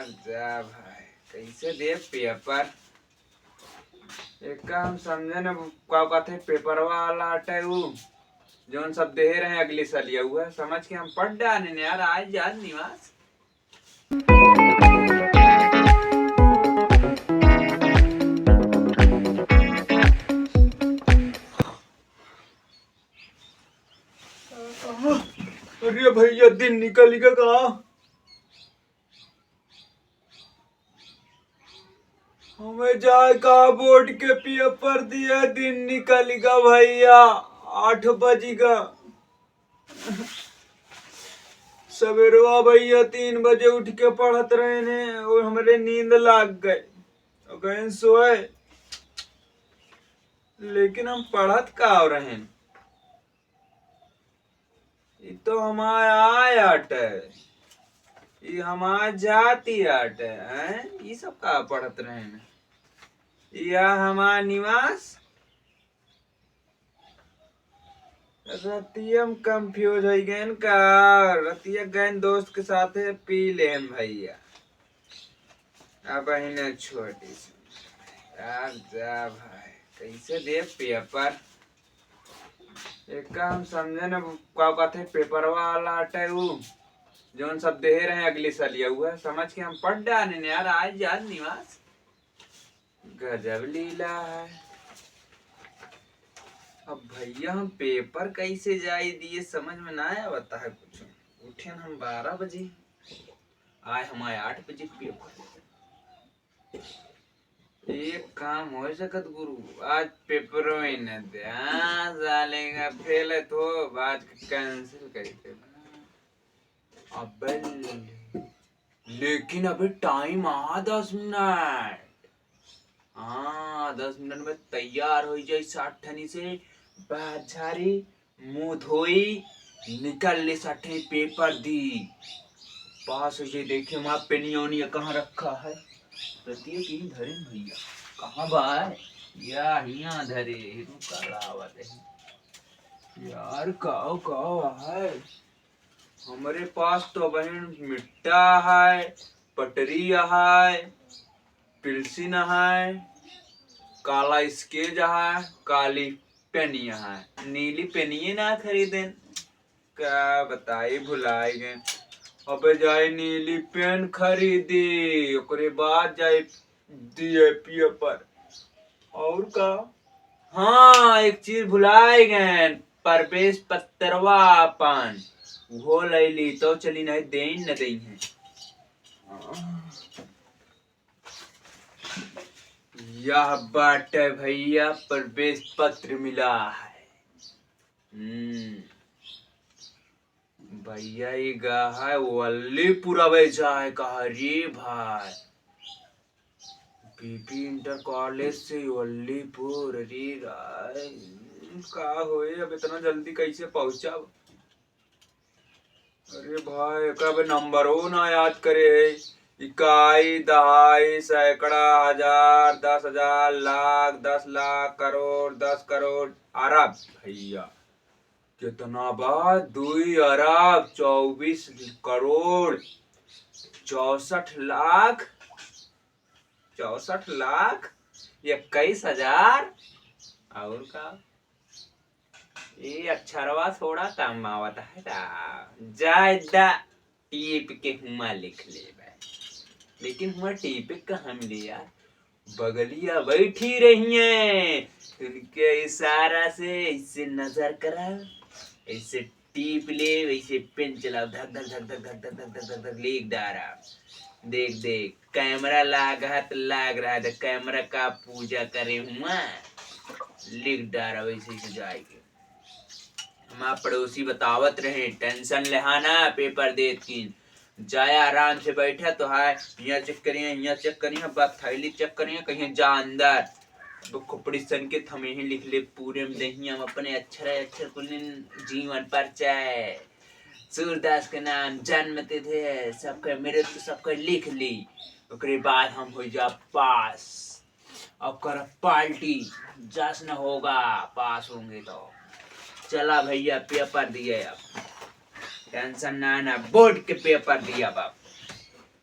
जा भाई कैसे दे पेपर एक हम समझे न का कहते पेपर वाला हटे उ जोन सब दे रहे हैं अगली साल हुआ समझ के हम पढ़ डाले यार आज यार निवास। अरे भैया दिन निकल गया कहाँ हमें जाए का बोर्ड के पेपर दिया दिन निकल गया भैया 8 बजेगा सवेरवा भैया 3 बजे उठ के पढ़त रहे ने और हमारे नींद लाग गए सोए लेकिन हम पढ़त का रहे हैं ये तो हमारा आट है ये हमारा जाति आट है ये सब का पढ़त रहे हैं या हमारा निवास रतियम कंफ्यूज हो गए का रतिया गए दोस्त के साथ पी ले भैया अब इन्हें छोटी यार जा भाई कैसे दे पेपर एक हम समझे न का कहते पेपर वाला हटे उ जोन सब दे रहे हैं अगली साल हुआ समझ के हम पढ़ डाले यार आज यार निवास गजब लीला है। अब भैया हम पेपर कैसे जाए दिए समझ में ना आया बता है कुछ उठे हम 12 बजे आए हमारे 8 बजे पेपर एक काम हो सकत गुरु आज पेपर में न दे जालेगा फेल है तो आज कैंसिल कर अब लेकिन अभी टाइम 10 मिनट 10 मिनट में तैयार हो जाए 60 से बाजारी मुंह धोई निकल ले 60 पेपर दी पास हो जाए देखे वहां पेनियोनिया कहाँ रखा है प्रत्येक ही धरे भैया कहाँ बाय या यहाँ धरे रुका लावत है यार काओ है हमारे पास तो बहन मिट्टा है पटरी है पिल्सिन है काला स्केज है काली पेनिया है नीली पेनिये ना खरीदे क्या बताई भुलाई गए अबे जाए नीली पेन खरीदी ओकरे बाद जाए दिए पेपर और का हाँ एक चीज भुलाई गए प्रवेश पत्रवा अपन वो ले ली तो चली नहीं दे न दे है यह बाट भैया प्रवेश पत्र मिला है भैया ये गा है वल्लीपुरा जाए कहा रे भाई पीपी इंटर कॉलेज से वल्लीपुर रे राय का होए अब इतना जल्दी कैसे पहुंचा अरे भाई कब नंबर हो ना याद करे है इकाई दहाई सैकड़ा हजार 10,000 लाख 10 लाख करोड़ 10 करोड़ अरब भैया कितना बात 2 अरब 24 करोड़ 64 लाख 21,000 और का ये अक्षरवा थोड़ा कम आवत है ज्यादा टीप के हुआ लिख ले लेकिन हुआ टीप कहाँ मिले यार बगलिया बैठी रही है उनके इशारा से इससे नजर करा ऐसे टीप ले वैसे पेन चलाओ धक धक धक धक धक धक धक धक धक लिख डारा देख देख कैमरा लाग रहा है कैमरा का पूजा करे हुआ लिख डारा वैसे से जाएगी हमारा पड़ोसी बतावत रहे टेंशन लेहाना पेपर देत की जाए आराम से बैठा तो है यहाँ चेक करिए बस थैली चेक करिए कहीं जा अंदर तो खोपड़ी सन के थमे ही लिख ले पूरे में दही हम अपने अक्षर कुलिन जीवन परिचय सूरदास के नाम जन्म तिथि सबका मेरे तो सबका लिख ली उसके बाद हम हो जा पास अब कर पार्टी जश्न होगा पास होंगे तो चला भैया पेपर दिए अब टेंशन ना बोर्ड के पेपर दिया बाप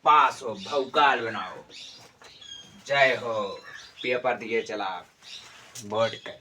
पास हो, भौकाल बनाओ। जय हो। पेपर दिए चला वोट का।